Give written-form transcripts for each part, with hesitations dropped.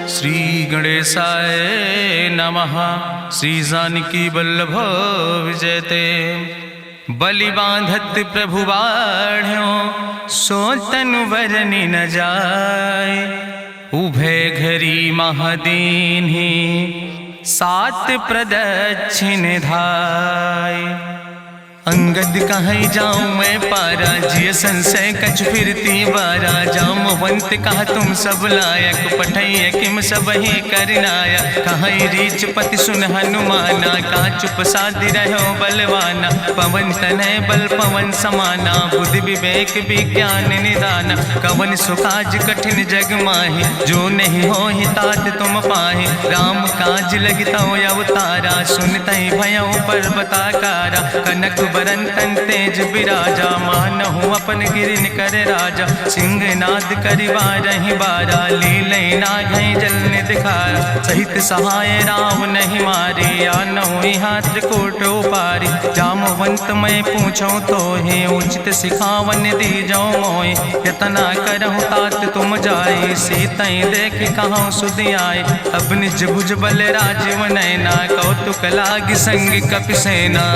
श्री गणेशाय नमः। श्री जानकी वल्लभ विजयते। बलि बांधत प्रभु बाढ़ो सो तनु बरनि न जाय। उभय घरी महादीन्हि सात प्रदक्षिण धाय। अंगद कहीं जाऊं मैं पारा जिय संशय कछ फिरती बारा। जामवंत कहा तुम सब लायक पठैय किम सब ही करनाया। कहीं रीच पति सुन हनुमाना कहा चुप साधि रहो बलवाना। पवन तनय बल पवन समाना बुद्धि विवेक विज्ञान निदाना। कवन सुकाज कठिन जग माहि जो नहीं हो ही तात तुम पाहि। राम काज लगता अवतारा सुनतहि भयो पर्वताकारा। कनक बरन तन तेज बिराजा मानहु अपन गिरिन कर राजा। सिंह नाद करिवा रही बारा लीले नागई जल दिखारा। सहित सहाय राम नहीं मारे आनहु हाथ कोट पारी। जामवंत मैं पूछो तो हे उचित सिखावन दी जाओ मोय। यतना करहु तात तुम जाए सीतई देख कहूँ सुध आए। अब निज भुज बल राजीव नैना कौतुक लाग संग कपिसेना।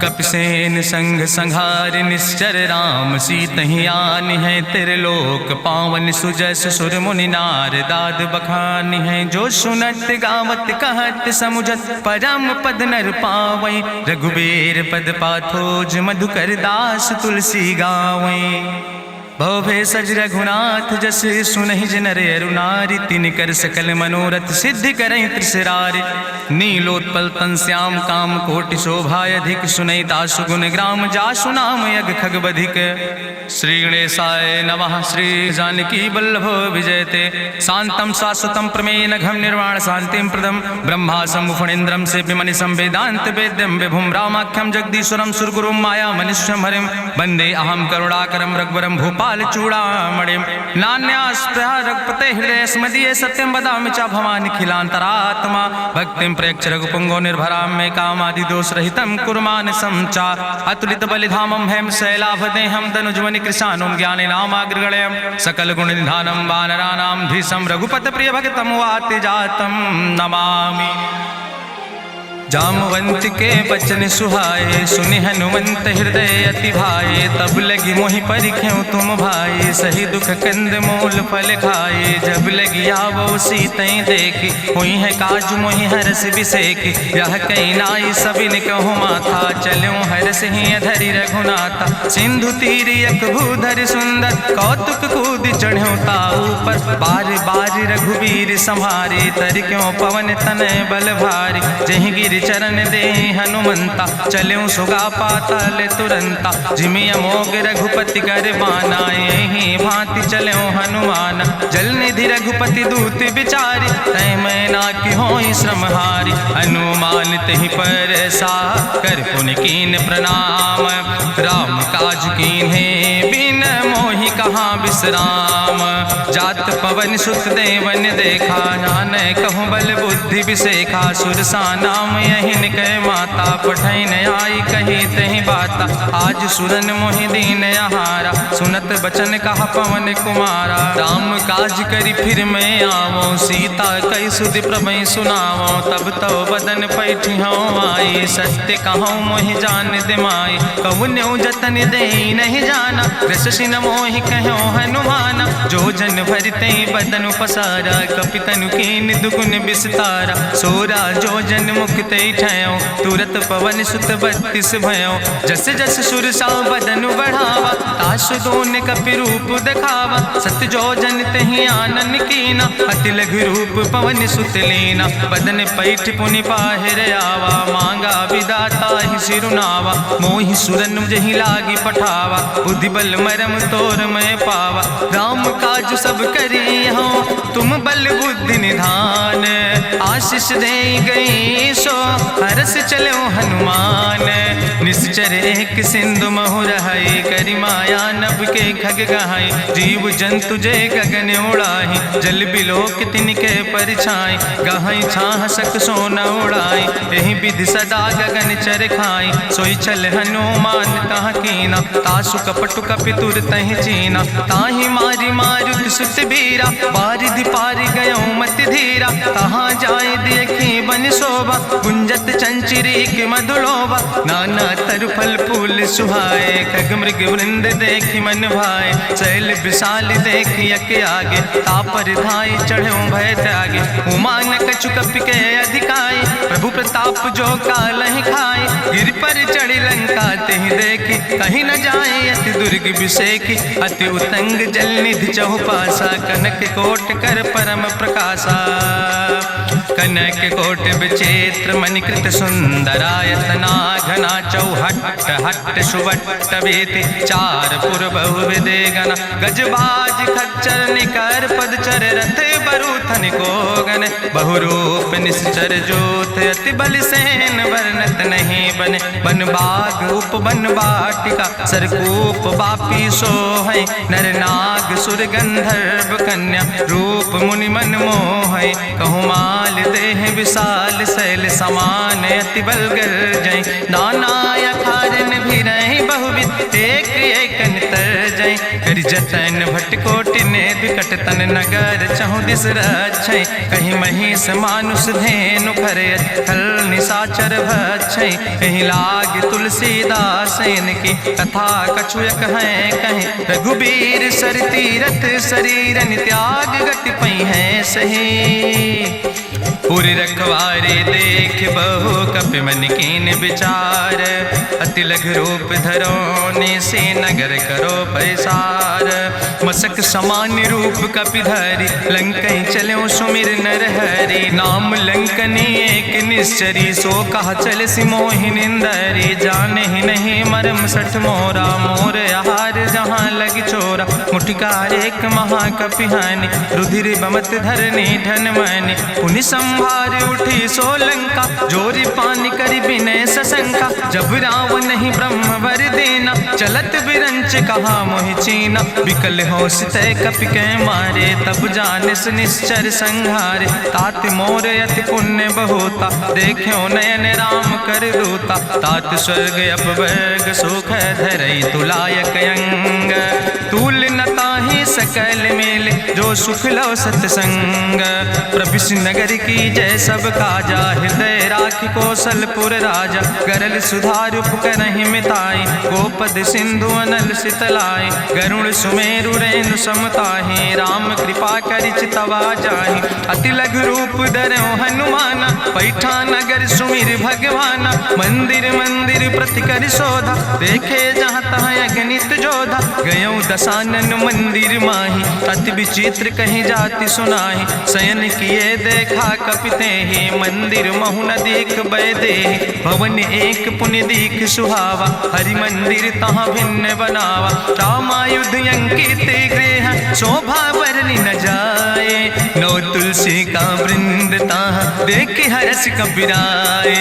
कपिसेन संग संहार निश्चर राम सीतहि आनि है त्रिलोक पावन। सुजस सुर मुनि नार दाद बखानि है। जो सुनत गावत कहत समुझत परम पद नर पावै। रघुबीर पद पाथोज मधुकर दास तुलसी गावै। भवे सज रघुनाथ जस सुनहि जिनर अरुनारि। तिनकर सकल मनोरथ सिद्धि करहि त्रिसरारि। नीलोत्पल तन श्याम काम कोटि शोभाय अधिक। सुनहि दासु गुण ग्राम जासु नाम यज्ञ खग बधिक। श्री गणेशाय नमः। श्री जानकी वल्लभ विजयते। शांतम शाश्वतम प्रमेय नघम निर्वाण शांतिम प्रदम। ब्रह्मा शंभु फणीन्द्रम सेव्यमणि संवेदांत वेद्यम विभुम रामाख्यम जगदीश्वरम सुरगुरुम माया मनुष्यम हरिम। वंदे अहम करुणाकरम रघुवरम भूपाल चूड़ामणिम। नान्यास्पृहा रघुपते हृदय स्मदीये सत्यम वदामि च भवानि खिलांतरात्मा। भक्तिम प्रयच्छ रघुपुंगो निर्भराम मे कामादि दोष रहितम कुर्मान् समचा। अतुलित बलिधामम हेम शैलाभदेहम दनुजवनि कृशानुम ज्ञाने नामाग्रगणयम। सकल गुण निधानम वानराणाम धीशम रघुपत प्रिय भक्तम वाति जातम नमामि। जामवंत के बचन सुहाए सुनि हनुमंत हृदय अति भाए। तब लगी मोहि परिख्यों तुम भाई सही दुख कंद मूल फल खाए। जब लगी आवो सीतई देखी हुई है काज मोहि हरस बिसेखी। यह कई नाई सबिन कहु माथा चलूं हरस ही अधरि रघुनाथा। सिंधु तीर यक भूधर सुंदर कौतुक कूद चढ़्यो ताऊ पर। बार बार रघुबीर संहारे तर क्यों पवन तनय बल भारी। जहि गिर चरण दे हनुमंता चल्यों सुगा पाताल तुरंता। जिमि अमोघ रघुपति कर बाना यही भांति चल्यों हनुमान। जल निधि रघुपति दूत बिचारी तय मैं ना कि होई श्रमहारी। हनुमान तहि पर सा कर पुनि कीन प्रणाम। राम काज कीन्हे बिन मोहि कहाँ विश्राम। जात पवन सुत देवन देखा नानय कहूँ बल बुद्धि विसेखा। सुरसा नाम यहिन कह माता पठैन आई कही तहि बाता। आज सुरन मोहि दीन आहारा सुनत बचन कहा पवन कुमारा। राम काज करी फिर मैं आवो सीता कई सुधि प्रभु सुनावो। तब तो बदन पैठी हूँ आई सत्य कहूँ मोहि जान दिमाई। कहुन्यु जतन दे नहीं जाना रससिन मोहि कहो हनुमाना। जो जन भरते बदन पसारा कपितनु कीन दुगुन विस्तारा। सोरा जो जन मुक्ते ठयो तुरत पवन सुत 32 भयो। जस जस सुरसा बदन बढ़ावा तासु दोन कपि रूप दिखावा। सत जो जन तहि आनन कीना अति लघु रूप पवन सुत लीना। बदन पैठ पुनि पाहिर आवा मांगा विदाता ही सिरुनावा। मोहि सुरन जहि लागी पठावा बुद्धि बल मरम तोर मैं पावा। राम काज सब करी हो तुम बल बुद्धि निधान। आशीष दे गई सो हरस चलो हनुमान। निश्चर एक सिंधु महु रहाई करी माया नभ के खग गहाई। जीव जंतु जे गगन उड़ाही जल बिलोक तिनके परछाई। गहाई छाह सक सोना उड़ाई यही विधि सदा गगन चर खाई। सोई चल हनुमान तहाँ कीना तासु कपटु कपि तुर तहि चीना। ताहि मारी मारुत सुत बीरा बारिधि पारि गयो मत रघुबीरा, कहाँ जाए देखी बन शोभा, गुंजत चंचरी के मधुलोभा, नाना तरु फल फूल सुहाए, खग मृग वृंद देखी मन भाए, शैल विशाल देखी यके आगे, तापर धाय चढ़ो भय त्यागे, उमान कछु कपि के अधिकाई, प्रभु प्रताप जो कालहि खाए, गिर पर चढ़ी लंका तेहि देखी, कहीं न जाए अति दुर्ग विषेखी, अति उतंग जल निधि चहुपासा, कनक कोट कर परम प्रकाशा, कनक कोट विचित्र मणिकृत सुंदरायतना, घना चौहट्ट हट्ट सुवट्ट वेति, चार पुर बहु विदे गण, गजबाज खच्चर निकर पदचर, रथ बरूथन को गण, बहुरूप निश्चर जोत, अति बल सेन वर्णत नहीं बने, बन बाग उप बन बाटिका, सरकूप बापी सोहै, नर नाग सुर गंधर्व कन्या, रूप मुनि मन मोहै, कहूँ माल देह विशाल शैल समान, अति बल गर्जै, नाना अखारन भी रही बहुविध, एक एक तर जय, कर जतन भटकोटि ने विकट तन नगर, चहु दिस रक्षै, कहीं महिष मानुष धेनु खरे, खल निशाचर भक्षै, कहीं लाग तुलसीदास इनकी, कथा कछुयक है कहीं, रघुबीर सर तीरथ शरीरन त्याग गति पई है सही, पूरी रखवारे देख बहु कपि मन कीन विचार, अति लघु रूप धरोने से नगर करो पैसार, मसक समान रूप कपि धरि, लंकई चलो सुमिर नर हरि, नाम लंकनी एक निश्चरी, सो कहा चल सिमोहि निंदरी, जाने ही नहीं मरम सठ मोरा, मोर आहार जहाँ लग चोरा, मुठिकार एक महाकपि हानि, रुधिर बमत धरनी धन मनि, पुनि संभार उठी सोलंका, जोरी पानी करी विनय सशंका, जब रावण नहीं ब्रह्म वर देना, चलत बिरंच कहा मोहि चीना, विकल होश तय कपि के मारे, तब जानिस निश्चर संहारे, तात मोर अति पुण्य बहुता, देख्यो नयन राम कर दूता, तात स्वर्ग अपवर्ग सुख धरई तुलायक अंग, तूल न ताहि सकल मेल, जो सुख लो सत्संग, प्रभिस नगर की जय सब काजा, हृदय राखि कौशलपुर राजा, गरल सुधार उपकरहि मिताई, गोपद सिंधु अनल सितलाई, गरुड़ सुमेरु रेणु समताहि, राम कृपा करि चितवा जाहि, अति लघु रूप धरौ हनुमाना, पैठा नगर सुमिर भगवाना, मंदिर मंदिर प्रति कर शोधा, देखे जहाँ तहाँ अगणित जोधा, गयौ दशानन मंदिर माही, अति विचित्र कहीं जाति सुनाही, शयन किए देखा कपिते ही, मंदिर महु न देख बैदे, भवन एक पुण्य दीख सुहावा, हरि मंदिर तहाँ भिन्न बनावा, रामायुध अंकित गृह, शोभा बरली न जाए, नौ तुलसी का वृंद तहाँ देख हरस कपिराए,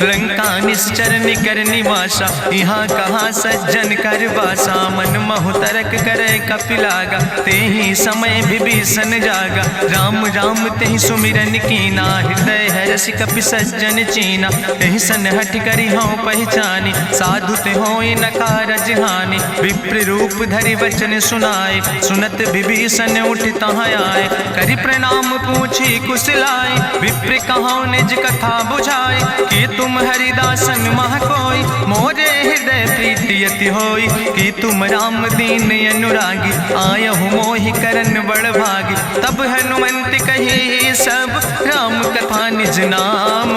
लंका निश्चर निकर निवासा, यहाँ कहाँ सज्जन कर बासा, मन महु तरक करे कपिलागा, ते ही समय विभीषण जागा, राम राम तेहि सुमिरन कीना, हृदय हरस कपि सज्जन चीना, तेहि सन हठ करी हूँ पहचानी, साधु ते होई न कारज हानि, विप्र रूप धरि वचन सुनाए, सुनत विभीषण उठ तहाँ आए, करि प्रणाम पूछी कुशलाए, विप्र कहाँ निज कथा बुझाए, कि तुम हरिदासन मह कोई, मोरे हृदय प्रीति अति होई, कि तुम राम दीन अनुरागी, आयहु मोहि करन बड़ भागी, तब हनुमंत कही सब राम कथा निज नाम,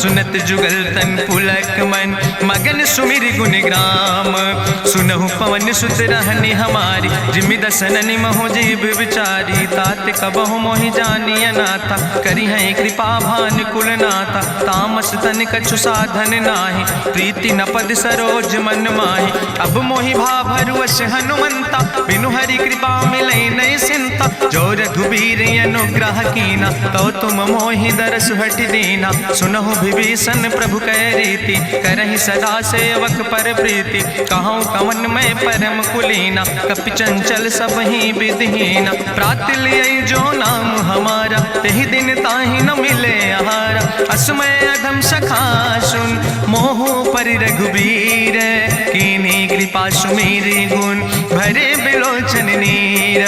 सुनत जुगल तन पुलक मन, मगन सुमिर गुण ग्राम, सुनहु पवन सुत रहनी हमारी, जिमि दसननि महु जीव विचारी, तात कबहु मोहि जानी अनाथा, करी है कृपा भान कुल नाथा, तामस तन कछु साधन नाही, प्रीति न पद सरोज मन माही, अब मोहि भाभरुवश हनुमंता, बिनु हरि कृपा मिलै नहीं सिंता, जो रघुबीर अनुग्रह कीना, तो तुम मोहि दरस हट दीना, सुनहु विभीषण प्रभु कै रीति, करहि सदा सेवक पर प्रीति, कहूँ कवन में परम कुलीना, कपि चंचल सब ही विधिहीना, प्रात लियै जो नाम हमारा, तेहि दिन ताहि न मिले आहारा, असमय अधम सखा सुन, मोहु पर रघुबीर, कीन्ही कृपा सुमेरि गुण, भरे बिलोचन नीर,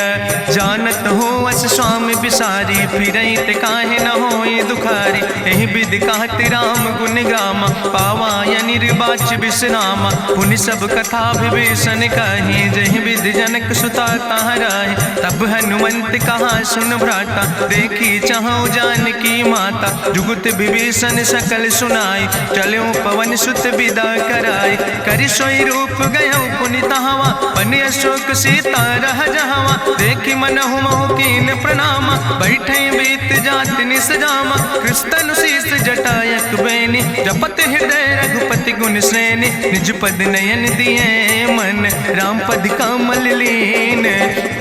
जानत हो अस स्वामी बिसारी, फिरई ते काहे न होई दुखारी। एहि विधि कहत राम गुण गामा, पावा निर्बाच विश्रामा। पुनि सब कथा विभीषण कही, जहि विधि जनक सुता कहाँ रहे। तब हनुमंत कहा सुन भ्राता, देखी चाहूँ जानकी माता। जुगुत विभीषण सकल सुनाई, चलो पवन सुत विदा कराई। करि सोई रूप गयो पुनि तहवा, बन अशोक सीता रह जहवा। देखी मनहु महु कीन प्रणामा, बैठे बीत जात निस जामा। कृष्ण शीस जटायक बेनी, जपत हृदय रघुपति गुण श्रेणी। निज पद नयन दिए मन, राम पद कमल लीन।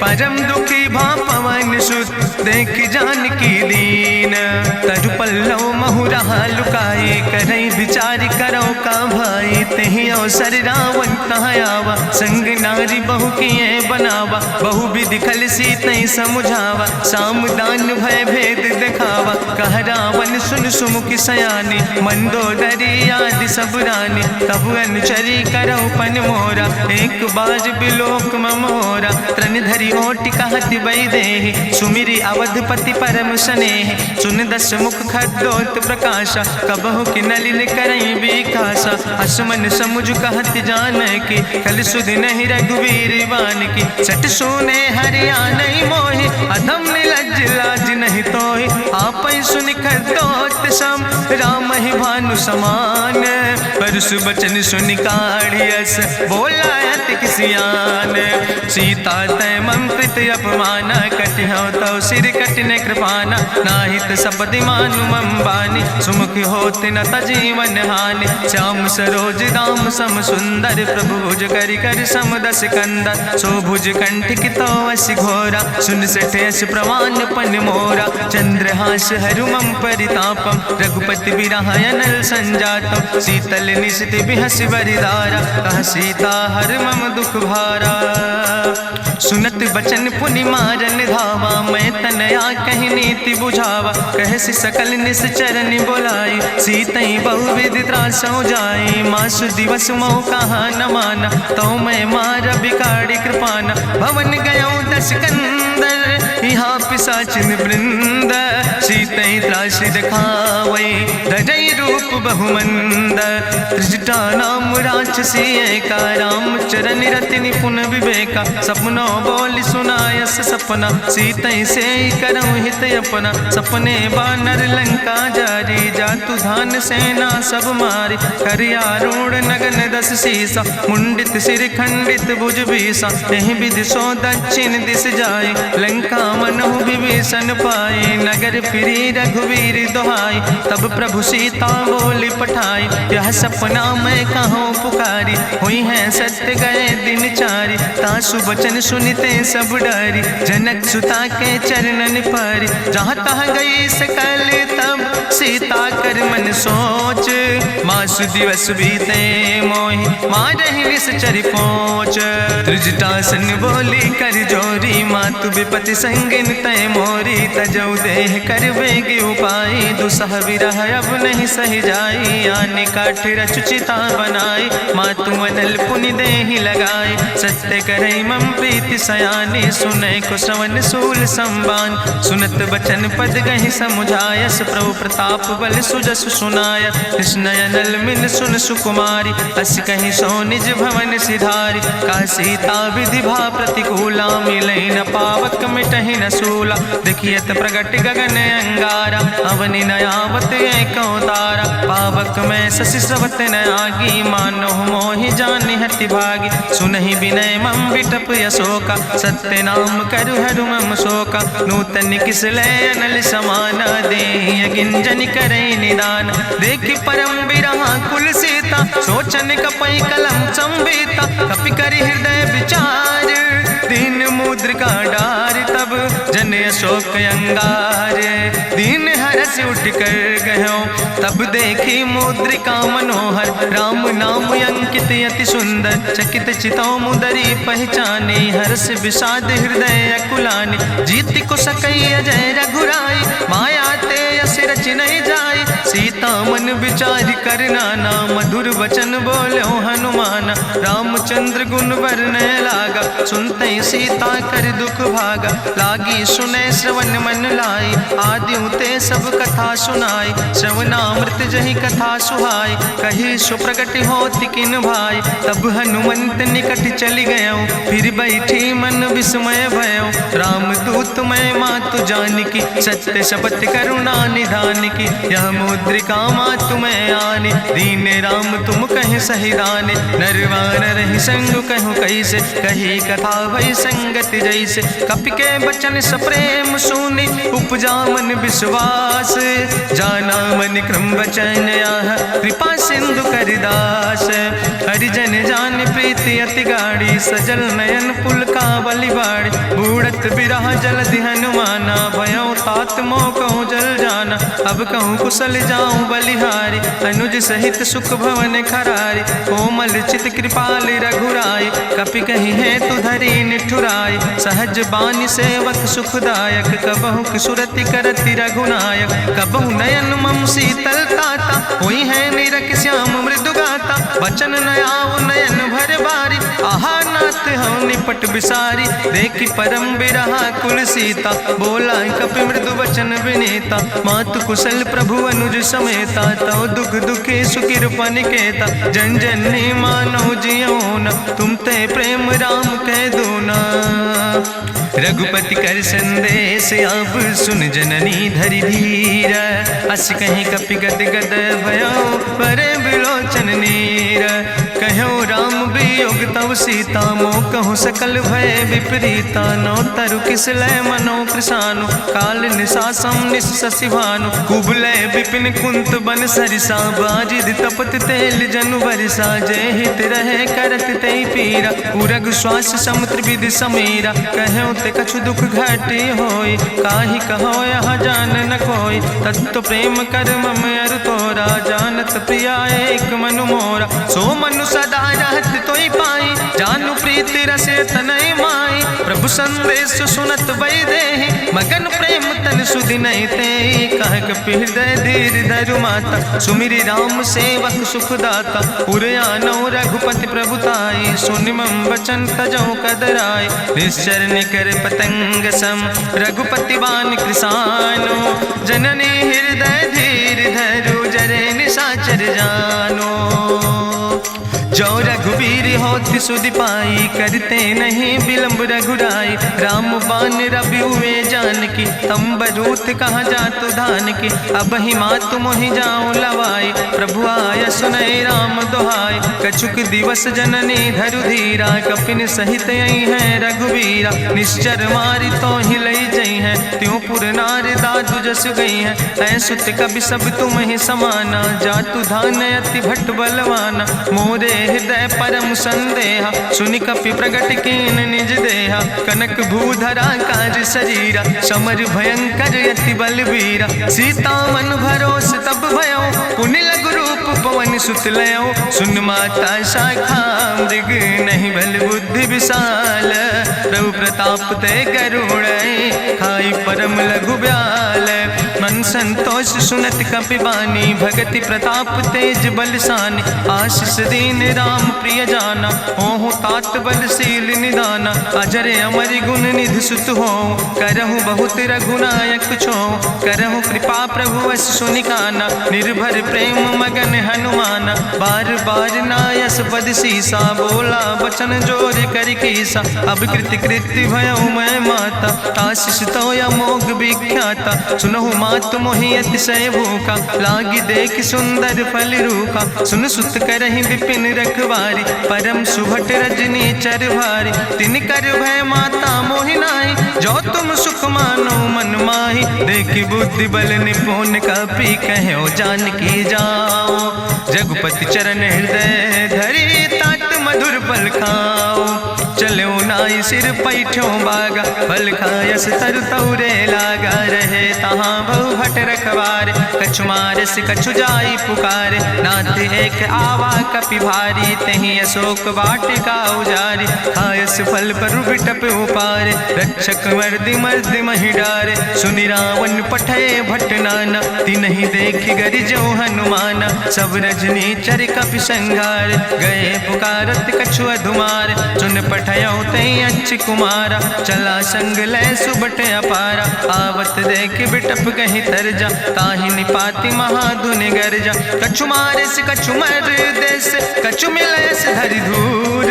परम दुखी भा पवन सुत, देख जानकी दीन। तरु पल्लव महु रहा लुकाई, करई विचार करो का भाई। तेहि अवसर रावण तहाँ आवा, संग नारी बहु किए बनावा। बहु विधि खल सीतै समुझावा, साम दान भय भेद दिखावा। कह रावण सुन सुमुखी सयानी, मंदोदरी आदि सब रानी। तब अनुचरी करो पन मोरा, एक बार बिलोक ममोरा। त्रन धरि ओटि कहत बई देहि, सुमिरी अवधपति परम स्नेह। सुन दस मुख खद्योत प्रकाशा, कबहु कि नलिन करई बिकासा। असमन समुझ कहत जानकी, कल सुध नहीं रघुवीर बान की। सट सुने हरियाणई मोहि, अधम निलज्ज लाज नहीं तोहि। आपै सुनि खद्योत सम, राम ही भानु समान। परसु बचन सुनि काढ़ियस, बोला अति किसियान। सीता तै मम कृत अपमाना, कटिहौ तौ सिर कटिन कृपाना। नाहित सपदि मानु मम बानी, सुमुख होत न तजीवन हानि। श्याम सरोज दाम सम सुंदर, प्रभु भुज करि कर सम दस कंदर। सो भुज कंठ कितो अस घोरा, सुन सठेस प्रमाण पन मोरा। चंद्रहास हरु मम परितापम, रघुपति बिरहायनल संजातम। शीतल निशित बिहस बरिदारा, कह सीता हर मम दुख भारा। सुनत बचन पुनि मारन धावा, मैं तनया कहि नीति बुझावा। कहसि सकल निश्चरन बोलाई, सीतई बहुविधि त्रासौ जाई। मासु दिवस मोह कहा न माना, तौ मैं मार बिकाड़ी कृपाना। भवन गयो दस कंदर, यहाँ पिशाचिन वृंद। सीतई त्रास दिखावई, धजई रूप बहुमंद। त्रिजटा नाम राक्षसी एका, राम चरण रति निपुण विवेका। सपनों बोल सुनायस सपना, सीतई से करऊँ हित अपना। सपने बानर लंका जारी, जातु धान सेना सब मारी। करियारूढ़ नगन दस सीसा, मुंडित सिर खंडित भुज बीसा। एहि विधि सो दक्षिण दिस जाय, लंका मनहु विभीषण पाए। नगर फिरी रघुवीर दोहाई, तब प्रभु सीता बोली पठाई। यह सपना मैं कहूँ पुकारी, हुई है सत्य गए दिन चारी। तासु बचन सुनते सब डरी, जनक सुता के चरणन पर। जहाँ तहाँ गई सकल तब, सीता कर मन सोच। मासु दिवस बीते मोहि, मारहि निश्चर पहुँच। त्रिजटासन बोली कर जोरी, मातु विपति संगिन तय मोरी। तजौ देह कर बेगी उपाय, दुसह विरह अब नहीं सही जाई। आने काठ रचुचिता बनाई, मातु मनल पुनि देहि लगाई। सत्य करई मम प्रीति सयानी, सुनै को श्रवण सूल संबान। सुनत बचन पद गहि समुझायस, प्रभु प्रताप बल सुजस सुनाय। कृष्णयनल मिन सुन सुकुमारी, अस कहि सो निज भवन सिधारी। का सीता विधि भा प्रतिकूला, मिलै न पावक मिटहि न सूला। देखियत प्रगट गगन अंगारा, अवनि नयावत एको तारा। पावक में शशि स्रवत न आगी, मानो मोहि जानि हति भागी। सुनहि विनय मम विटप यशोका, सत्य नाम करु हरु मम शोका। नूतन किसले अनल समाना, देहि गिंजन करई निदान। देखि परम बिरहा कुल सीता, सोचन कपई कलम संवेता। कपि करि हृदय विचार, दीन मुद्रिका डार। तब जन अशोक अंगार, दीन हरस उठ कर गयो। तब देखी मुद्रिका मनोहर, राम नाम अंकित अति सुंदर। चकित चितौ मुदरी पहचानी, हर्ष विषाद हृदय अकुलानी। जीत को सकई अजय रघुराई, माया ते यस रच नहीं जाई। सीता मन विचार कर नाना, मधुर वचन बोलो हनुमाना। रामचंद्र गुण वरने लागा, सुनते सीता कर दुख भागा, लागी सुने श्रवण मन लाई, आदियों ते सब कथा सुनाई, श्रवणामृत जही कथा सुहाई, कही सुप्रगट होति किन भाई, तब हनुमंत निकट चली गयो, फिर बैठी मन विस्मय भयो, राम दूत मैं मातु जानकी, सत्य शपथ करुणा निधान की, यह मुद्रिका मातु मैं आने, दीन राम तुम कहे सही दाने, नरवान रही संग कहूँ कैसे, कही कथा भई संगति जैसे, कपि के बचन सप्रेम सुनी, उपजा मन विश्वास, जाना मन क्रम वचन आह, कृपा सिंधु करिदास, हरिजन जान प्रीति अति गाड़ी, सजल नयन पुलकावली बाड़ी, बूढ़त बिरह जलधि हनुमाना, भयो तात मोह कहूँ जल जाना, अब कहूँ कुशल जाऊँ बलिहारी, अनुज सहित सुख भवन खरारी, कोमल चित कृपाल रघुराई, कपि कही है तु धरी निठुराई, सहज बानी सेवक सुखदायक, कबहु किशुरति करति रघुनायक, कबहु नयन मम शीतल ताता, हुई है निरख श्याम मृदु गाता, बचन नयाव नयन भर बारी, आहा नाथ हम निपट बिसारी, देखी परम बिरहा कुल सीता, बोला कपि मृदु वचन विनीता, मातु कुशल प्रभु अनुज समेता, तव दुख दुखी सुकृपा निकेता, जन जननी मानो जियो न, तुम ते प्रेम राम कह दो ना, रघुपति कर संदेश अब सुन जननी धरि धीर, अस कहीं कपि गद गद भयो परे बिलोचन नीर, कहो राम वियोग तव सीता, मोह कहूँ सकल भय विपरीता, नौ तरु किस लय मनो कृशानु, काल निशासम निशि भानु, कुबलय विपिन कुंत बन सरिसा, बाजिद तपत तेल जनु बरिसा, जय हित रहे करत ते पीरा, उरग श्वास समुद्र विधि समीरा, कहो ते कछु दुख घटी होई, काहि कहो यहाँ जान न कोई, तत्व प्रेम कर मम अरु तोरा, जानत प्रिया एक मनु मोरा, सो मनु सदा रहत तोई पाई, जानु प्रीति रसे तनय माई, प्रभु संदेश सुनत वै देहि, मगन प्रेम तन सुधि नहीं ते, कह कपि हृदय धीर धरु माता, सुमिरि राम सेवक सुखदाता, उरयानो रघुपति प्रभुताई, सुनि मम वचन तजौ कदराई, निश्चर निकर पतंग सम, रघुपति बान कृसानो, जननी हृदय धीर धरु जरे निशाचर जानो, जो रघुवीर होति सुधि पाई, करते नहीं विलंब रघुराई, राम बान रवि हुए जानकी, तंबरूथ कहाँ जातु धान की, अब ही मातु मोहि जाऊँ लवाई, प्रभु आय सुनय राम दुहाई, कछुक दिवस जननी धरु धीरा, कपिन सहित यही है रघुवीरा, निश्चर मारी तो ही लई जई है, त्यों पुर नार दादु जस गई है, ऐसुत कभी सब तुम ही समाना, जातु धान अति भट्ट बलवाना, मोरे हृदय परम संदेहा, सुनि कपि प्रगट कीन निज देहा, कनक भूधरा काज शरीरा, समर भयंकर यति बलवीरा, सीता मन भरोस तब भयो, पुनि लघु रूप पवन सुत लयो, सुन माता शाखा मृग नहीं बल बुद्धि विशाल, प्रभु प्रताप ते गरुड़ खाई परम लघु ब्याल, मन संतोष सुनत कपि बानी, भगति प्रताप तेज बलसानी, आशीष दीन राम प्रिय जाना, ओहु तात बलशील निदाना, अजर अमर गुण निधि सुत हो, करहु बहुत रघुनायक छो, करहु कृपा प्रभु वश सुनिकाना, निर्भर प्रेम मगन हनुमाना, बार बार नायस पद सीसा, बोला बचन जोर कर कीसा, अब कृति कृति भयो मैं माता, आशीष तो अमोघ विख्याता, सुनहु मातु मोहि अतिशय भूखा, लागी देख सुंदर फल रूखा, सुन सुत करहि विपिन रखवारी, परम सुभट रजनी चर भारी, तिन कर भय माता मोहि नाहि, जो तुम सुख मानो मन माहि, देखि बुद्धि बल निपुण कपि कहो जानकी जाओ, रघुपति चरण हृदय धरि तात मधुर फल खाओ, चलो नाई सिर पैठो बागा, फल खायस तरु तौरे लागा, रहे तहाँ बहु भट रखवारे। कछु मारस कछु जाई पुकारे, नाथ एक आवा कपि भारी। तहीं अशोक वाटिका उजारी, खायस फल पर बिटप उपारे। रक्षक मर्दि मर्दि महि डारे, सुनि रावण पठय भट नाना। तिन्हि देख गरिजो हनुमाना, सब रजनी चर कपि संघार। गए पुकारत कछु अधुमार, सुन पठयो तई अच्छ कुमारा। चला संग लै सुबट अपारा, आवत देख बिटप कहीं तरजा। ताहि निपाति महाधुनि गर्जा, कछु मारिस कछु मर देस। कछु मिलैस धरि धूर,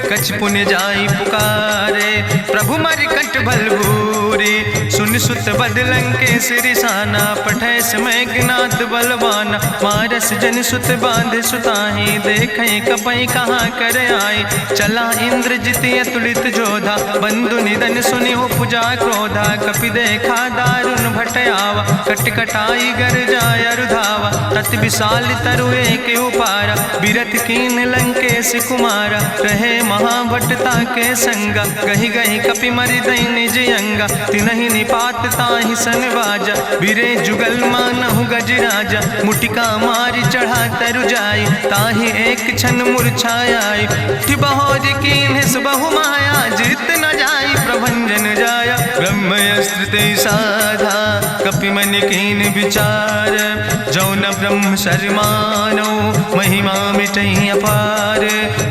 कछ पुण्य जाई पुकारे। प्रभु मरि कंठ भल भूरी, सुन सुत बद लंकेश रिसाना। पठय समय ज्ञात बलवाना, मारस जन सुत बांध सुताहि। देखें कपई कहाँ कर आए, चला इंद्रजित अतुलित जोधा। बंधु निधन सुनि उपजा क्रोधा, कपि देखा दारुण भट आवा। कट कटाई गर जाय रुधावा, तत विशाल तरु एक उपारा। बिरथ कीन लंकेश कुमारा, रहे महाभटता के संगा। गहि गहि कपि मरि दई निज अंगा, तिन्हि निपात ताहि सन बाजा। बिरे जुगल मानहु गजराजा, मुटिका मारि चढ़ा तरु जाई। ताहि एक क्षण मूर्छाई, बहोज कीन्हिस बहु माया। जीत न जाई प्रभंजन जाया, ब्रह्मस्त्र ते साधा। कपि मन कीन विचार, जौ न ब्रह्म शर्मानो। महिमा मिटई अपार,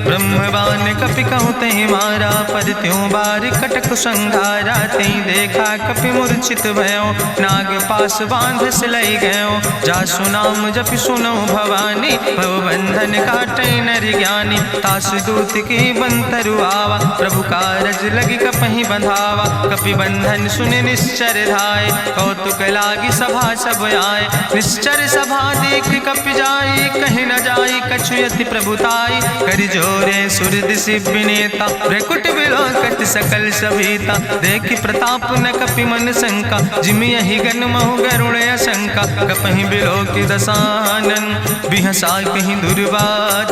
ब्रह्मवान कपि कहु तहि मारा। पर त्यों बार कटक संघारा, तई देखा कपि मूर्छित भयो। नाग पास बांध सिलई गयो, जासु नाम जपि सुनो भवानी। भव बंधन काटई नर ज्ञानी, तासु दूत की बंतरु आवा। प्रभु कारज लगी कपहि बंधावा, कपि बंधन सुनि निश्चर धाय। कौतुक लागी सभा सब आए, निश्चर सभा देख कपि जाई। कहीं न जाई कछु यति प्रभुताई, कर जोरे सुर दिसि विनेता। भ्रकुट विलोकत सकल सभीता, देखि प्रताप न कपि मन शंका। जिमि यहि गन महु गरुण शंका, कपहि बिलोकि दसानन। बिहसा कहीं दुर्वाद,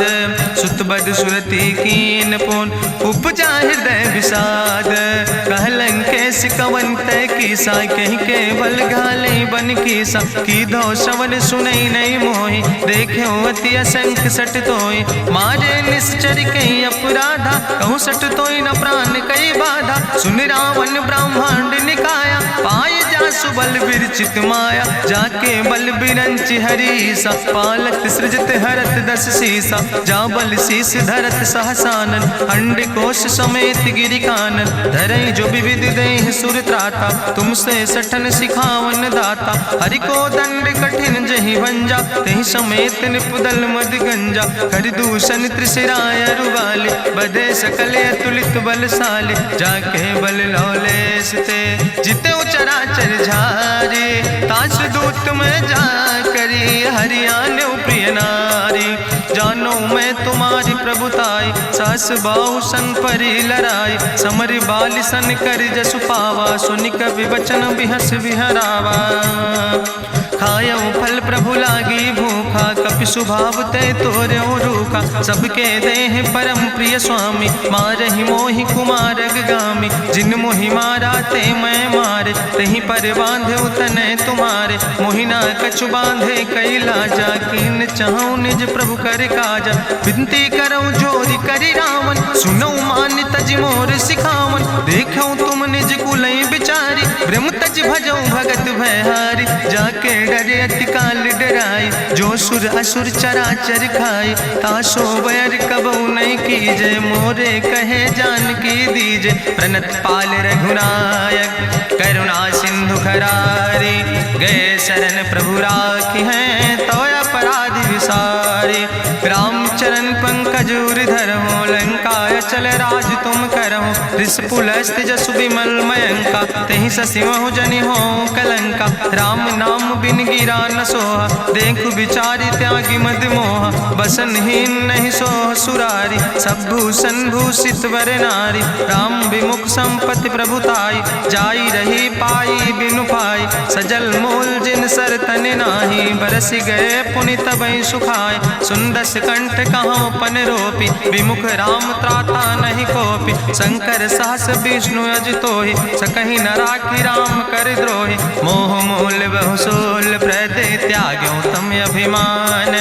सुत बद सुरति कीन पुन। उपजा हृदय विषाद, कहलन कैस कवन तय कीसा। कहीं केवल घाले बन कीसा, की दो श्रवण सुनई नहीं मोहि। देखे अति असंख सट तोय, मारे निश्चर कहीं अपराधा। कहूँ सट तोय न प्राण कई बाधा, सुन रावण ब्रह्मांड निकाया। पाय जासु बल विरचित माया, जाके बल बिरंचि हरीसा। पालत सृजत हरत दस सीसा, जा बल शीस धरत सहसानन। अंड कोश समेत गिरि कानन, धरई जो विविध देह सुर त्राता। तुमसे सठन सिखावन दाता, हरि को दंड कठिन जहि भंजा। तहि समेत निपुदल मद गंजा, कर दूषण त्रिशिराय रुवाले। बधे सकल अतुलित बलशाले, जाके बल लौलेस ते। जिते चराचर झारे, तास दूत में जा करी। हरियाणा प्रिय नारी, जानो मैं तुम्हारी प्रभुताई। सास बाहु सन परी लड़ाई, समर बाल सन कर जसु पावा। सुनि कवि वचन बिहस विहरावा, खायो फल प्रभु लागी भूखा। कपि स्वभाव ते तोर्यो रूखा, सबके देह परम प्रिय स्वामी। मारहि मोहि कुमारग गामी, जिन मोहि मारा ते मैं मारे। तहीं पर बांधे तने तुम्हारे, मोहिना कछु बांधे कई लाजा। कीन चाहूं निज प्रभु कर काजा, विनती करऊं जोरी करी रावण। सुनऊ मान तज मोर सिखावन, देखऊं तुम निज कुलई बिचारी। ब्रह्म तज भजऊं भगत भयहारी, जाके डरे अति काल डराई। जो सुर असुर चराचर खाई, तासो बैर कबऊ नहीं कीजे। मोरे कहे जान की दीजे, प्रणत पाल रघुनायक। करुणा सिंधु खरारी, गए शरण प्रभु राखी हैं। तो अपराध विसारी, रामचरण पंकज उर धरहु। लंकाय चल राज तुम करहु, रिसपुलस्त जसु विमल मयंका। तहि ससिमहु जनि हो कलंका, राम नाम बिन गिरा न सोहा। देखु विचारि त्यागी मद मोहा, बसनहीन नहीं सोह सुरारी। सब भूषण भूषित वर नारी, राम विमुख संपत्ति प्रभुताई। जाई रही पाई बिनु पाई, सजल मूल जिन सर तन नाही। बरस गए पुनि तबहि सुखाए। सुंदस कंठ कहाँ पन रोपी, विमुख राम त्राता नहीं कोपी। शंकर सहस विष्णु अजितोहि, सकहि न राखी राम कर द्रोहि। मोह मूल बहुसूल प्रदे त्याग्यो तम अभिमान।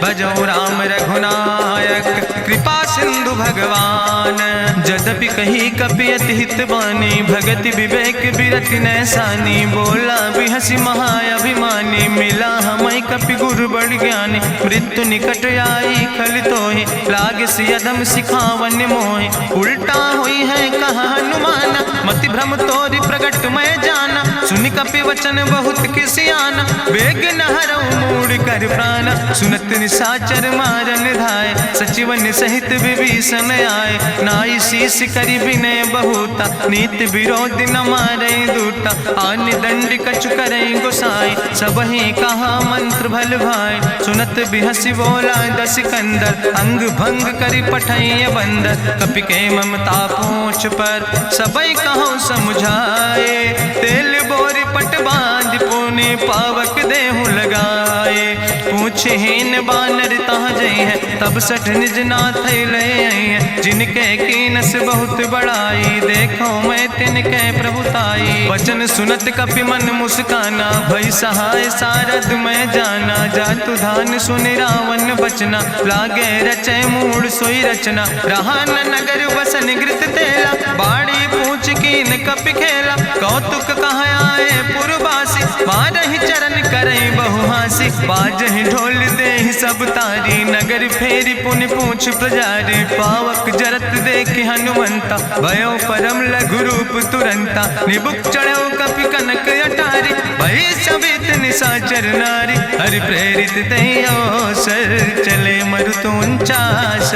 भजो राम रघुनायक कृपा सिंधु भगवान। यद्यपि कही कपि अति हित बानी, भगति विवेक बिरति नैसानी। बोला बिहसि महाअभिमानी, मिला हमै कपि गुरु बड़ ज्ञानी। मृत्यु निकट आई खल तोहि, लागे सियदम सिखावन मोहि। उल्टा हुई है कहा हनुमाना, मति भ्रम तोरि प्रगट मैं जाना। सुनि कपि वचन बहुत किसियाना, बेग न हरऊ मूढ़ कर प्राण। सुनत निशाचर मारन धाय, सचिवन सहित विभीषण आए। नाई शीस करि विनय बहुता, नीति विरोध न मारे दूता। आन दंड कछु करे गोसाई, सबहि कहा मंत्र भल भाई। सुनत बिहसि बोला दस कंदर, अंग भंग करि पठैय बंदर। कपि के ममता पूछ पर, सबई कहो समुझाए। तेल बोरी पट बांध पुनि पावक देहु लगाए। पूछहीन बानर तहाँ जई है, तब सठ निज नाथ ले आई है। जिनके कीनस बहुत बड़ाई, देखो मैं तिनके प्रभुताई। वचन सुनत कपि मन मुस्काना, भई सहाय सारद मैं जाना। जातु धान सुनि रावण बचना, लागे रचे मूढ़ सोई रचना। रहा न नगर बसन घृत तेला, बाड़ी पूछ कीन कपि खेला। कौतुक कहाँ आए पुरवासी, मारहि चरण करई बहु हासी। बाजहि ढोल देहि सब तारी, नगर फेरी पुनि पूछ प्रजारी। पावक जरत देख हनुमंता, भयो परम लघु रूप तुरंता। निबुक चढ़ो कपि कनक अटारी, भई सबित निशाचर नारी। हरि प्रेरित तहि अवसर, चले मरुत 49।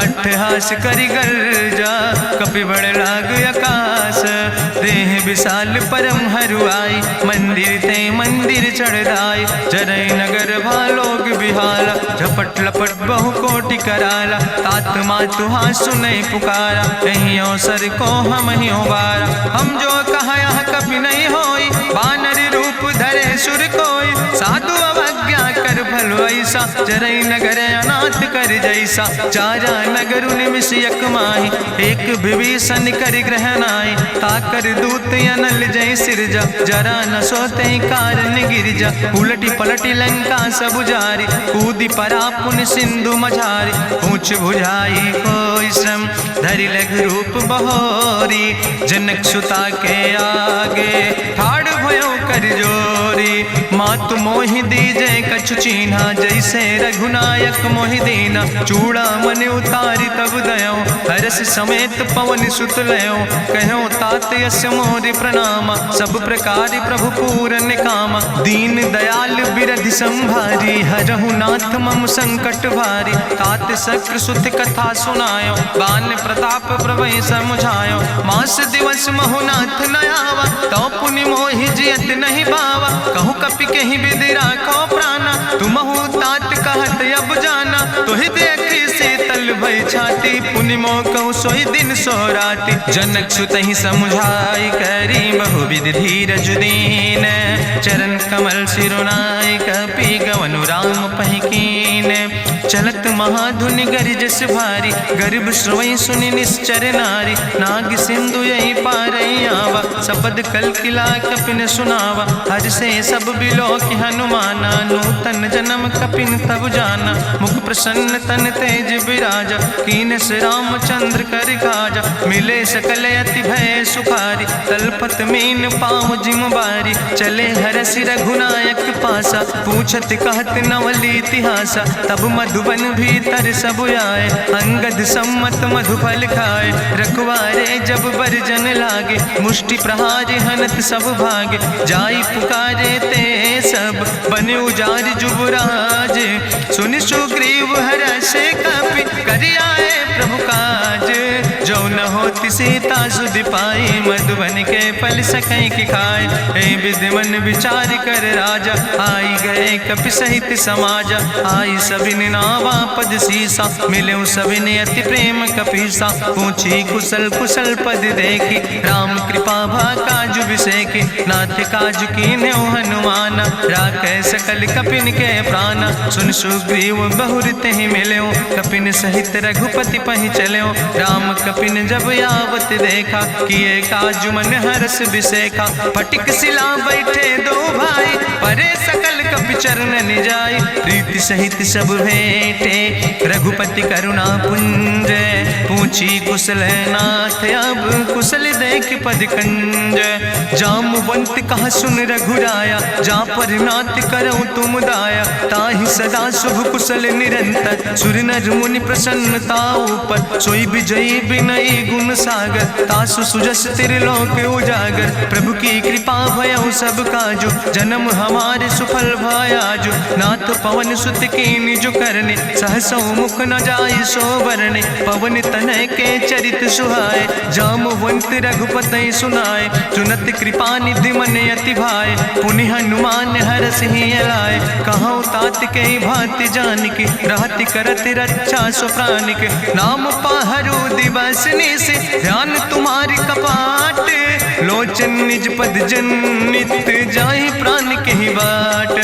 अट्ठहास करि गर्जा, कपि बड़ लाग आकाश। देह विशाल परम हरुआई, मंदिर ते मंदिर चढ़ाई। जरई नगर भालोग बिहाला, झपट लपट बहु कोटि कराला। तात मातु हाँ सुनै पुकारा, कहीं अवसर को हम ही उबारा। हम जो कहा यहाँ कभी नहीं होई, बानर रूप धरे सुर कोई। साधु अवज्ञा कर भल ऐसा, जरई नगर अनाथ कर जैसा। चारा नगर निमिष यक माही, एक विभीषण कर ग्रह नाई। ताकर दूत अनल जय सिरजा, जरा न सोते कारण गिरजा। उलटी पलटी लंका सब जारी, कूदी परा पुन सिंधु मझारी। पूछ बुझाई कोई श्रम, धरि लघु रूप बहोरी। जनक सुता के आगे, ठाड़ भयो कर जोरी। मातु मोहि दीजे कछु चीन्हा, जैसे रघुनायक मोहि दीना। चूड़ा मन उतारी तब दयो, हरस समेत पवन सुत लयो। कहो तात यस मोरि प्रणामा, सब प्रकार प्रभु पूरन कामा। दीन दयाल बिरधि संभारी, हरहु नाथ मम संकट भारी। तात शक्र सुत कथा सुनायो, बान प्रताप प्रभै समुझायो। मास दिवस महु नाथ न आवा, तो पुनि मोहि जियत नहीं बावा। कहु कपि कहीं विधि राखो प्राणा, तुमहु तात कहत अब जाना। तुहि देखी शीतल भई छाती, पुनि मोह कहु सोई दिन सो राति। जनक सुतहि समुझाई, करी बहुविधि धीरज दीन। चरण कमल सिरुनाई, कपि गवनु राम पहि कीन। चलत महाधुनि गरिजस भारी, गर्भ श्रोई सुनि निश्चर नारी। नाग सिंधु यही पारई आवा, सबद कल किला कपिन सुनावा। हर से सब बिलो कि हनुमाना, नूतन जन्म कपिन तब जाना। मुख प्रसन्न तन तेज विराजा, कीनस रामचंद्र कर काजा। मिले सकल अति भय सुखारी, तलपत मीन पाँव जिम बारी। चले हरसि रघुनायक पासा, पूछत कहत नवल इतिहासा। तब मधुबन भीतर सब आए, अंगद सम्मत मधुफल खाए। रखवारे जब बरजन लागे, मुष्टि प्रहारे हनत सब भागे। जाई पुकारे ते सब, बने उजार जुबराज। सुनि सुग्रीव हर्षे कपि, करि आए प्रभु काज। जो न होति सीता सुध पाई, मधुबन के फल सकैं की खाए। ए विधि मन विचार कर राजा, आई गए कपि सहित समाजा। आई सबिन नावा पद सीसा, मिले सबिन अति प्रेम कपीसा। पूछी कुशल कुशल पद देखी, राम कृपा भा काजु विसेखी। नाथ काजु कीन्हे हनुमान, राखै सकल कपिन के प्राण। सुन सुग्रीव बहुर तेहि मिल्यो, कपिन सहित रघुपति पहि चल्यो। राम कपिन जब आवत देखा, किए काजु मन हरस विसेखा। फटिक सिला बैठे दो भाई, परे सकल कपि चरण जाय। प्रीति सहित सब भेंटे, रघुपति करुणा पुंज। पूछी कुशल नाथ, अब कुशल देख पद कंज। जामवंत कहा सुन रघुराया, जा पर नाथ करऊं तुम दाया। ताहि सदा शुभ कुशल निरंतर, सुर नर मुनि प्रसन्नता ऊपर। सोई विजयी विनयी गुण सागर, तासु सुजस त्रिलोक उजागर। प्रभु की कृपा भयउ सब काजु, जन्म हमारे सुफल भयाजु। नाथ पवन सुत कीन्हि जो करने, सहसौ मुख न जाय सो बरने। पवन तनय के चरित सुहाए, जामवंत रघुपति सुनाए। चुनत कृपा निधि मन अति भाए, पुनि हनुमान हरषि लाए। कहौं तात के भांति जानकी, रहति करत रक्षा सो प्राणिक। नाम पाहरु दिवस निश, ध्यान तुम्हारी कपाट। लोचन निज पद जनित, जाहि प्राण के ही बाट।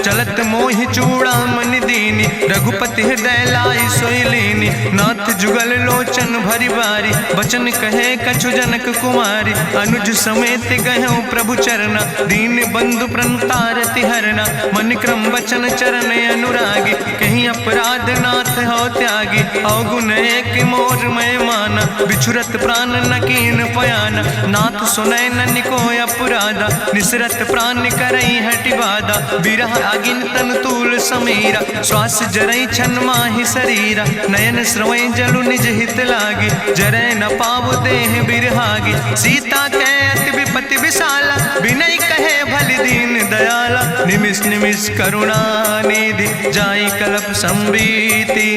चलत मोहि चूड़ामणि दीनी, रघुपति हृदय लाई सोई लीनी। नाथ जुगल लोचन भरि बारी, बचन कहे कछु जनक कुमारी। अनुज समेत गहऊँ प्रभु चरना, दीन बंधु प्रणतारति हरना। मन क्रम वचन चरण अनुरागी, कहीं अपराध नाथ हो त्यागी। अवगुण एक मोर मैं माना, बिछुरत प्राण न कीन पयाना। नाथ सुनय ननि को अपराधा, निसरत प्राण करई हटि बाधा। बिरह अगिन तन तूल समीरा, श्वास जरई छन माहि शरीरा। नयन श्रवई जलु निज हित लागी, जरय न पाव देह बिरहागी। सीता के अति विपति विशाला, बिनय कहे भलि दीन दयाला। निमिष निमिष करुणा निधि, जाई कलप संबीति।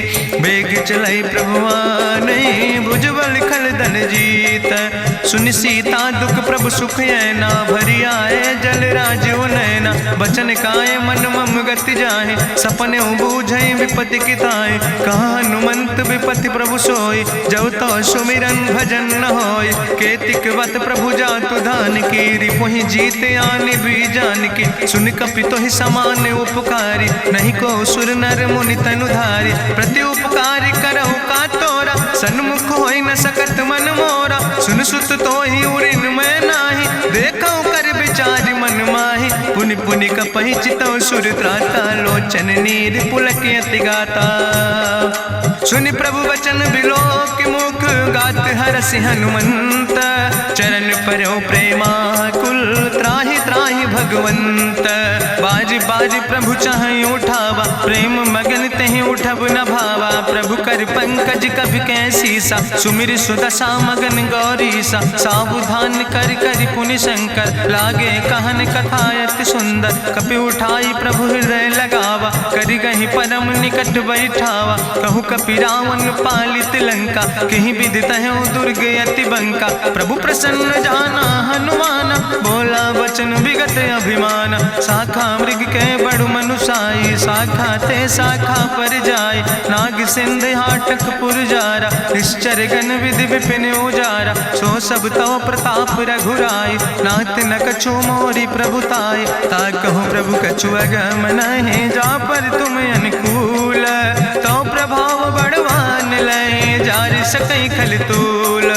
बेग चलई प्रभुआनहि, भुजबल खल धन जीत। सुनि सीता दुख प्रभु सुख ऐना, भरि आए जल राजो नैना। बचन काए मन मम गति जाहे, सपने बूझई विपति किताए। कहा हनुमंत विपति प्रभु सोई, जब तो सुमिरन भजन न होय। केतिक वत प्रभु जातु धान की, रिपुहि जीत आने भी जान की। सुन कपि तोहि समान उपकारी, नहीं को सुर नर मुनि तनु धारी। प्रति उपकारी करहु का तोरा, सन्मुख होई न सकत मन मोरा। सुन सुत तोहि उरिन मैं नाही, देखौ कर विचार मन माहि। पुनि पुनि कपहि चितौ सुर त्राता, लोचन नीर पुलक अति गाता। सुनि प्रभु वचन बिलोक मुख, गात हरषि हनुमंत। चरण परौ प्रेमाकुल, त्राहि त्राहि भगवंत। बाज बाज प्रभु चाहि उठावा, प्रेम मगन तेहि उठब न भावा। प्रभु कर पंकज कभि कैसीसा, सुमिर सुदशा मगन गौरीसा। सावधान कर कर पुनि शंकर, लागे कहन कथा अति सुंदर। कपि उठाई प्रभु हृदय लगावा, करि गहि परम निकट बैठावा। कहु कपि रावण पालित लंका, कहि विधि तहु दुर्ग अति बंका। प्रभु प्रसन्न जाना हनुमाना, बोला वचन विगत अभिमान। शाखा मृग के बड़ु मनुसाई, शाखा ते शाखा पर जाय। नाग सिंध हाटक पुरजारा, निश्चर गण विधि विपिन उजारा। सो सब तव प्रताप रघुराई, नाथ न कछु मोरी प्रभुताई। ताकहु प्रभु कछु अगम नहीं, जा पर तुम अनुकूल। तो प्रभाव बड़वान लय, जार सकई खल तूल।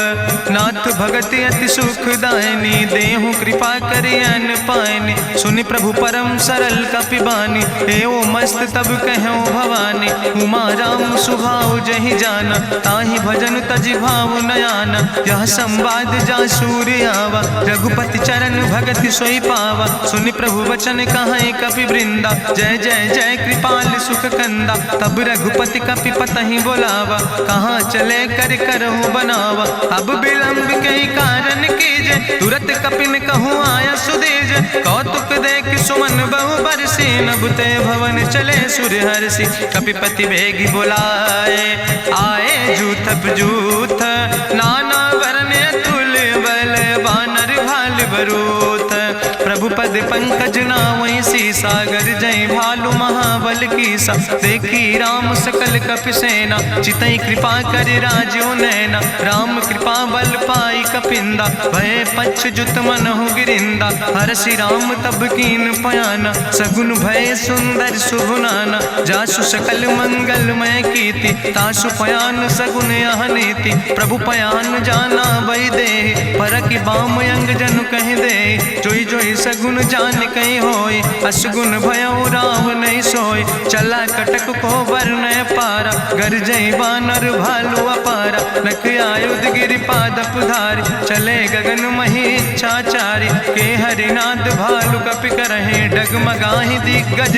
नाथ भगति अति सुखदायनी, देहु कृपा करि अन पायनि। सुनि प्रभु परम सरल कपिबानी, एवं मस्त तब कहूँ भवानी। उमा राम सुभाव जहि जाना, ताहि भजन तजि भाव नयाना। यह संवाद जा सूर्य आवा, रघुपति चरण भगति सोई पावा। सुनि प्रभु वचन कहाई कपि वृंदा, जय जय जय कृपाल सुख कंदा। तब रघुपति कपि पतहि बोलावा, कहाँ चले कर करहु बनावा। अब विलंब कई कारण कीजे, तुरत कपिन कहूँ आया सुदेज। कौतुक देख सुमन बहु बरसी, नभते भवन चले सूर्य हर्षि। कपिपति बेगी बुलाए, आए जूथ जूथ नाना वरने बरूथ। प्रभु पद पंकज नावै सागर जय भालु महाबल कीसा। देखी राम सकल कपि सेना चितई कृपा कर राजो नैना। राम कृपा बल पाई कपिंदा भय पछ जुत मनहु गिरिंदा। हरषि राम तब कीन पयाना सगुन भय सुंदर शुभ नाना। जासु सकल मंगलमय कीर्ति तासु पयान सगुन यह नीति। प्रभु पयान जाना भई दे परखि बाम अंग जनु कह दे। जोई जोई सगुन जान कहीं होय असगुन भयो राम नहीं सोय। चला कटक को वर्ण पारा गरजई बानर भालू अपारा। नख आयुध गिरि पादप धारी चले गगन मही इच्छाचारी। के हरिनाद भालु कपि करहि डगमगाहि दिग्गज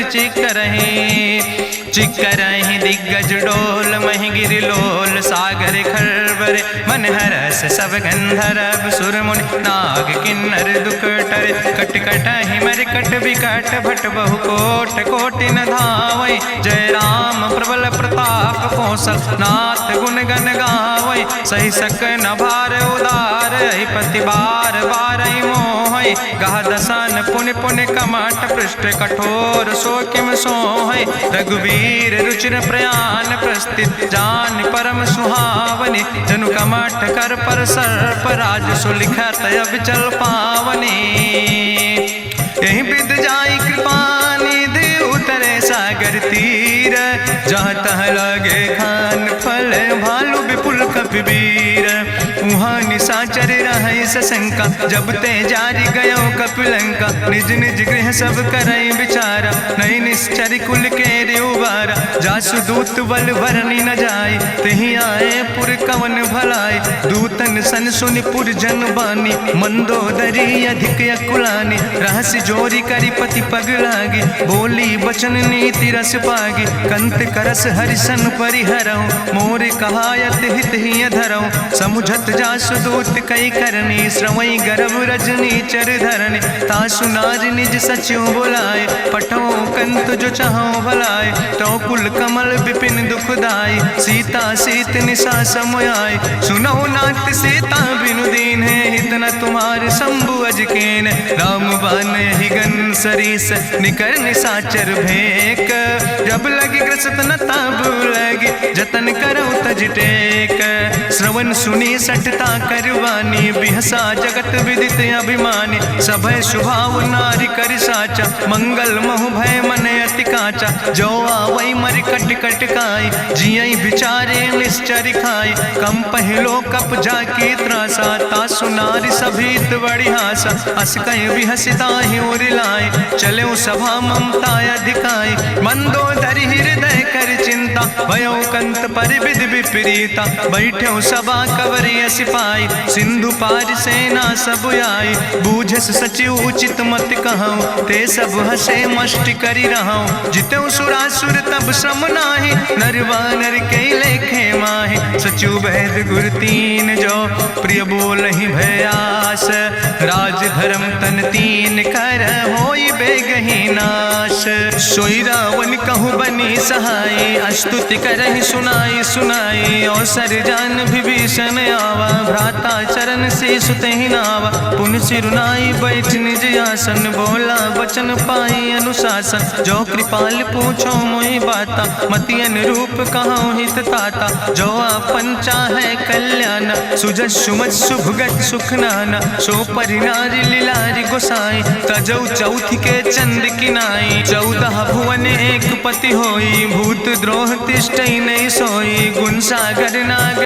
चिकरहि दिग्गज डोल महि गिरि लोल। सागर खरबर मन हरस सब गंधर्व सुर मुनि नाग किन्नर दुख टरे। कट कटहि मरकट विकट भट बहु कोट कोटि न धावै। जय राम प्रबल प्रताप कौशल नाथ गुण गण गावै। सही सक न भार उदार पति बार बार मोहै। गह दसन पुनि पुनि कमठ पृष्ठ कठोर सो किम सोहै। रघुवीर रुचिर प्रयाण प्रस्थित जान परम सुहावनी। जनु कमठ कर पर सर्प राज सुलिखत अविचल पावनी। यही विद जाई कृपा निधि उतरे सागर तीर। जहाँ तह लगे खान फल भालू विपुल कपिवीर। उहाँ निशाचर रहै सशंका जब ते जारी गयो कपिलंका। निज निज गृह सब करई विचारा नहीं निश्चर कुल के उबारा। जासु दूत बल भरनी न जाय तेहि आए पुर कवन भलाई। दूतन सन सुनि पुर जन बानी मंदोदरी अधिक अकुलानी। रहस्य जोरी करी पति पग लागी बोली बचन नीति रस पागी। कंत करस हरिसन परिहरऊँ मोर कहायत हित ही धरऊँ। समुझत जासु दूत कई करनी श्रवई गर्भ रजनी चर धरनी। तासु नाज निज सचिव बुलाए पठो कंत जो चाहो भलाए। तो कुल कमल विपिन दुखदाई सीता सीत निशा समयाय। सुनो नाथ सीता बिनु दीन है हित न तुम्हार शंभु अजकेन। राम बान ही गन सरीस निकर निशाचर भेक। जब लगी ग्रसत न तब लगी जतन करो तज टेक। श्रवण सुनी सटता करवानी बिहसा जगत विदित अभिमानी। सभय स्वभाव नारी कर साचा मंगल महु भय मन अति काचा। जो आवै मर कट कट काई जियई बिचारे निश्चर खाई। कम पहलो कप जाकी त्रासा तासु नारी सभीत बड़ी हासा। अस कहीं बिहसिता ही उरिलाए चले सभा ममता अधिकाई। मंदोदरी हृदय कर चिंता भयो कंत पर विधि विपरीता। बैठो सभा कवरिय सिपाही सिंधु पार सेना सब आई। बूझस सचिव उचित मत कहूँ ते सब हसे मष्ट करी रहूँ। जितऊ सुरासुर तब श्रम नाही नर वानर के लेखे माहि। सचिव वैद गुर तीन जो प्रिय बोल ही भयास। राज धर्म तन तीन कर होई बेगही नाश। सोई रावण कहूँ बनी सहाय अस्तुति करहि सुनाई सुनाई। अवसर जान विभीषण आवा भ्राता चरण से सुतहि नावा। पुन सिरुनाई बैठ निज आसन बोला वचन पाई अनुशासन। जो कृपाल पूछो मोहि बाता मति अनुरूप कहूँ हित ताता। जो आपन चाहे कल्याण सुजस सुमत सुभगत सुख नाना। सो परिनारी लीलारी गोसाई तजौ चौथ के चंद किनाई। 14 भुवन एक पति होई भूत द्रोह तिष्ठई नहीं सोई। गुण सागर नाग